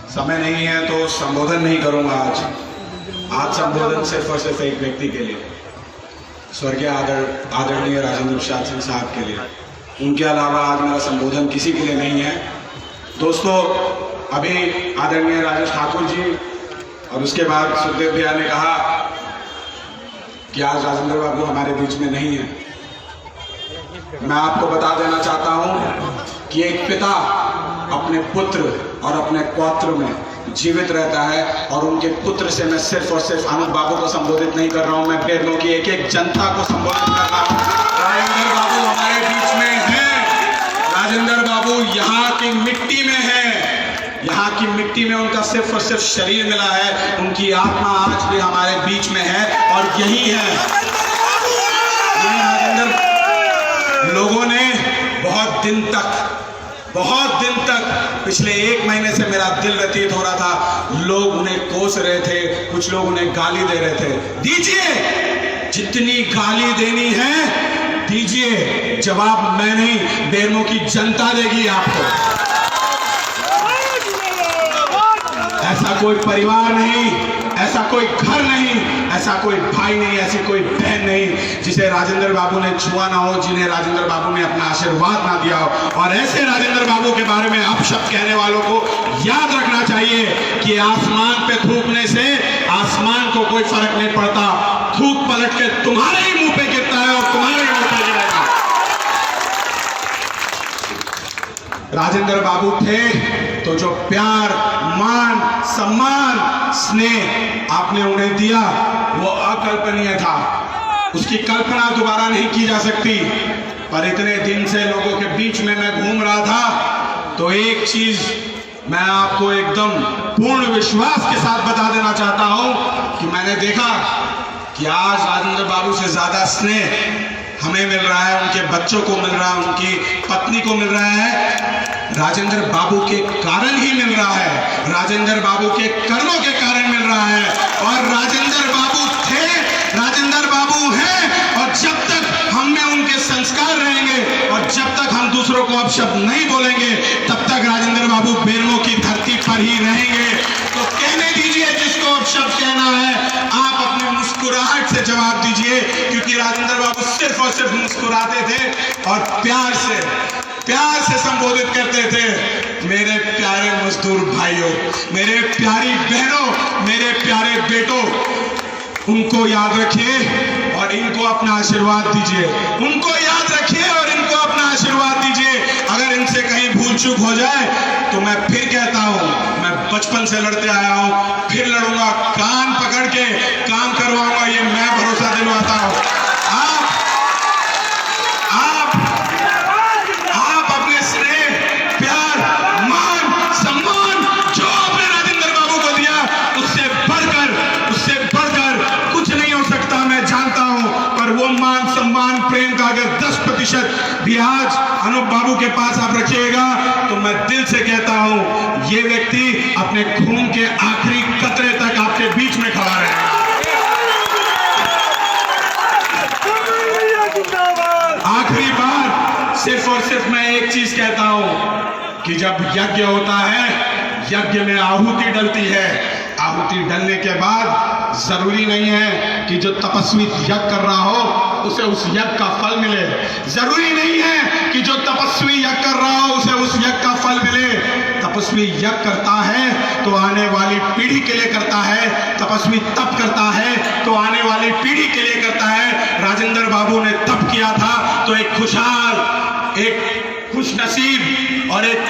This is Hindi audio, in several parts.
समय नहीं है तो संबोधन नहीं करूंगा आज संबोधन सिर्फ और सिर्फ एक व्यक्ति के लिए, स्वर्गीय आदरणीय राजेंद्र प्रसाद सिंह साहब के लिए। उनके अलावा आज मेरा संबोधन किसी के लिए नहीं है। दोस्तों, अभी आदरणीय राजेश ठाकुर जी और उसके बाद सुखदेव भैया ने कहा कि आज राजेंद्र बाबू हमारे बीच में नहीं है। मैं आपको बता देना चाहता हूं कि एक पिता अपने पुत्र और अपने पौत्र में जीवित रहता है, और उनके पुत्र से मैं सिर्फ और सिर्फ अनूप बाबू को संबोधित नहीं कर रहा हूं, मैं बेरमो की एक एक जनता को संबोधित कर रहा हूं। राजेंद्र बाबू हमारे बीच में हैं। राजेंद्र बाबू यहाँ की मिट्टी में है, यहाँ की मिट्टी में उनका सिर्फ और सिर्फ शरीर मिला है, उनकी आत्मा आज भी हमारे बीच में है, और यही है राजेंद्र। लोगों ने बहुत दिन तक पिछले 1 महीने से मेरा दिल व्यतीत हो रहा था, लोग उन्हें कोस रहे थे, कुछ लोग उन्हें गाली दे रहे थे। दीजिए, जितनी गाली देनी है दीजिए, जवाब मैं नहीं, बेरमो की जनता देगी आपको। ऐसा कोई परिवार नहीं, ऐसा कोई घर नहीं, ऐसा कोई भाई नहीं, ऐसी कोई बहन नहीं जिसे राजेंद्र बाबू ने छुआ ना हो, जिन्हें राजेंद्र बाबू ने अपना आशीर्वाद ना दिया हो। और ऐसे राजेंद्र बाबू के बारे में अपशब्द कहने वालों को याद रखना चाहिए कि आसमान पे थूकने से आसमान को कोई फर्क नहीं पड़ता, थूक पलट के तुम्हारे ही मुंह पे गिरता है और तुम्हारे ही मुंह पे गिरेगा। राजेंद्र बाबू थे तो जो प्यार, मान, सम्मान, स्नेह आपने उन्हें दिया वो अकल्पनीय था, उसकी कल्पना दोबारा नहीं की जा सकती। पर इतने दिन से लोगों के बीच में मैं घूम रहा था तो एक चीज मैं आपको एकदम पूर्ण विश्वास के साथ बता देना चाहता हूं कि मैंने देखा कि आज राजेंद्र बाबू से ज्यादा स्नेह हमें मिल रहा है, उनके बच्चों को मिल रहा है, उनकी पत्नी को मिल रहा है, राजेंद्र बाबू के कारण ही मिल रहा है, राजेंद्र बाबू के कर्मों के कारण मिल रहा है। और राजेंद्र बाबू थे, राजेंद्र बाबू हैं, और जब तक हम में उनके संस्कार रहेंगे और जब तक हम दूसरों को अपशब्द नहीं बोलेंगे तब तक राजेंद्र बाबू बेरमो की धरती पर ही रहेंगे। तो कहने दीजिए जिसको अपशब्द कहना है, आप अपने मुस्कुराहट से जवाब दीजिए, क्योंकि राजेंद्र बाबू सिर्फ और सिर्फ मुस्कुराते थे और प्यार से संबोधित करते थे। मेरे प्यारे मजदूर भाइयों, मेरे प्यारी बहनों, मेरे प्यारे बेटों, उनको याद रखिए और इनको अपना आशीर्वाद दीजिए, उनको याद रखिए और इनको अपना आशीर्वाद दीजिए। अगर इनसे कहीं भूल चूक हो जाए तो मैं फिर कहता हूं, मैं बचपन से लड़ते आया हूं, फिर लड़ूंगा, कान पकड़ के काम करवाऊंगा, ये मैं भरोसा दिलवाता हूं। आप अपने स्नेह, प्यार, मान, सम्मान जो आपने राजेंद्र बाबू को दिया, उससे बढ़कर कुछ नहीं हो सकता, मैं जानता हूं। पर वो मान, सम्मान, प्रेम का अगर 10% भी आज अनूप बाबू के पास आप रखिएगा तो मैं दिल से कहता हूं ये व्यक्ति अपने खून के आखिरी कतरे तक आपके बीच में खड़ा रहेगा। आखिरी बार सिर्फ और सिर्फ मैं एक चीज कहता हूं कि जब यज्ञ होता है, यज्ञ में आहुति डलती है, आहुति डलने के बाद जरूरी नहीं है कि जो तपस्वी यज्ञ कर रहा हो उसे उस यज्ञ का फल मिले, जरूरी नहीं है कि जो तपस्वी यज्ञ कर रहा हो उसे उस यज्ञ का फल मिले। तपस्वी यज्ञ करता है तो आने वाली पीढ़ी के लिए करता है, तपस्वी तप करता है तो आने वाली पीढ़ी के लिए करता है। राजेंद्र बाबू ने तप किया था तो एक खुशहाल, एक खुश नसीब और एक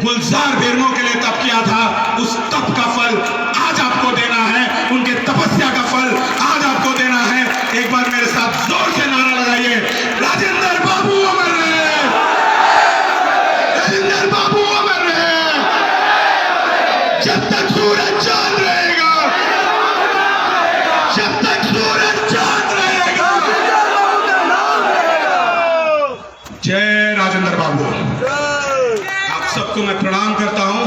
गुलजार बेरमो के लिए तप किया था। उस तप का फल आज आपको देना है, उनके तपस्या का फल आज आपको देना है। एक बार मेरे साथ जोर से नारा लगाइए, राजेंद्र बाबू अमर रहे, राजेंद्र बाबू अमर रहे, जब तक सूरज चांद रहेगा, जब तक सूरज चांद रहेगा। जय राजेंद्र बाबू। आप सबको मैं प्रणाम करता हूं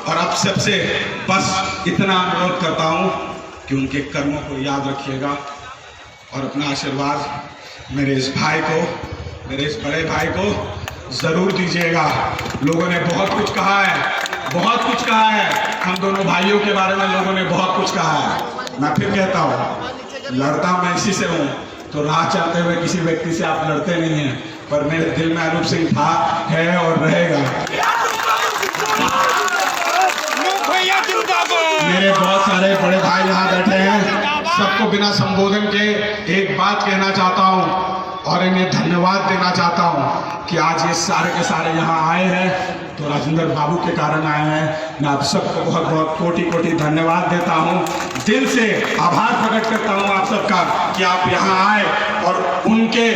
और आप सबसे बस इतना अनुरोध करता हूं कि उनके कर्मों को याद रखिएगा और अपना आशीर्वाद मेरे इस भाई को, मेरे इस बड़े भाई को जरूर दीजिएगा। लोगों ने बहुत कुछ कहा है, बहुत कुछ कहा है। हम दोनों भाइयों के बारे में लोगों ने बहुत कुछ कहा है। मैं फिर कहता हूँ, लड़ता मैं इसी से हूँ। तो राह चलते हुए किसी व्यक्ति से आप लड़ते नहीं हैं, पर मेरे दिल में अनूप सिंह था, है और रहेगा। मेरे बहुत सारे बड़े भाई यहाँ बैठे हैं, सबको बिना संबोधन के एक बात कहना चाहता हूँ और इन्हें धन्यवाद देना चाहता हूँ कि आज ये सारे के सारे यहाँ आए हैं तो राजेंद्र बाबू के कारण आए हैं। मैं आप सबको बहुत बहुत कोटि कोटि धन्यवाद देता हूँ, दिल से आभार प्रकट करता हूँ आप सबका कि आप यहाँ आए और उनके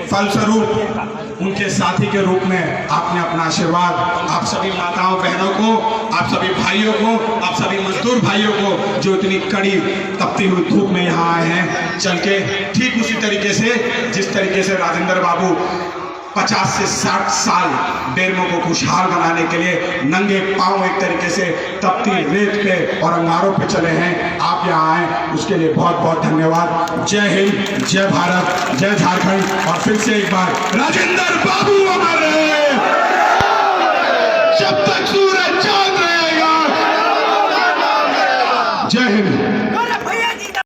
फलस्वरूप उनके साथी के रूप में आपने अपना आशीर्वाद आप सभी माताओं बहनों को, आप सभी भाइयों को, आप सभी मजदूर भाइयों को जो इतनी कड़ी तपती हुई धूप में यहाँ आए हैं, चल के ठीक उसी तरीके से जिस तरीके से राजेंद्र बाबू 50 से 60 साल बेरमो को खुशहाल बनाने के लिए नंगे पांव एक तरीके से तपती रेत पे और अंगारों पे चले हैं। आप यहाँ आए उसके लिए बहुत बहुत धन्यवाद। जय हिंद, जय भारत, जय झारखंड। और फिर से एक बार राजेंद्र बाबू अमर रहे। जब तक सूरज